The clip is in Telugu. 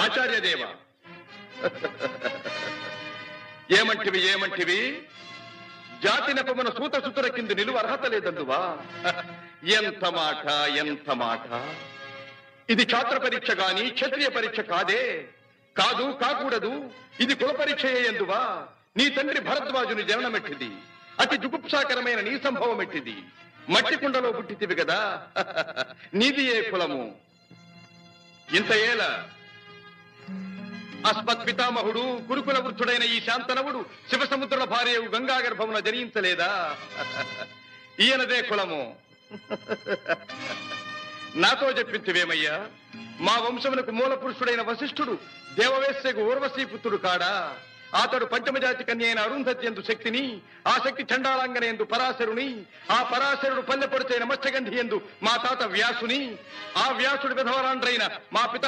ఆచార్యదేవ ఏమంటివి ఏమంటివి జాతి నెపమున సూత సుతుల కింద నిలువ అర్హత లేదందువా? ఎంత మాట ఎంత మాట! ఇది ఛాత్ర పరీక్ష గాని క్షత్రియ పరీక్ష కాదే. కాదు కాకూడదు. ఇది కుల పరీక్ష ఎందువా? నీ తండ్రి భరద్వాజుని జననమెట్టిది. అతి జుగుప్సాకరమైన నీ సంభవం ఎట్టిది. మట్టి కుండలో పుట్టితివి కదా. నీది ఏ కులము? ఇంత ఏల అస్మత్ పితామహుడు గురుకుల వృద్ధుడైన ఈ శాంతనవుడు శివసముద్రుల భార్యవు గంగా గర్భమున జనించలేదా? ఈయనదే కులము. నాతో చెప్పింతివేమయ్యా? మా వంశమునకు మూల పురుషుడైన వశిష్ఠుడు దేవవేశ్యకు ఊర్వశీపుత్రుడు కాడా? అతడు పంచమజాతి కన్య అయిన అరుంధతి ఎందు శక్తిని, ఆ శక్తి చండాలాంగన ఎందు పరాశరుని, ఆ పరాశరుడు పల్లెపొడిచైన మత్స్యగంధి ఎందు మా తాత వ్యాసుని, ఆ వ్యాసుడు విధవరాండ్రైన మా పిత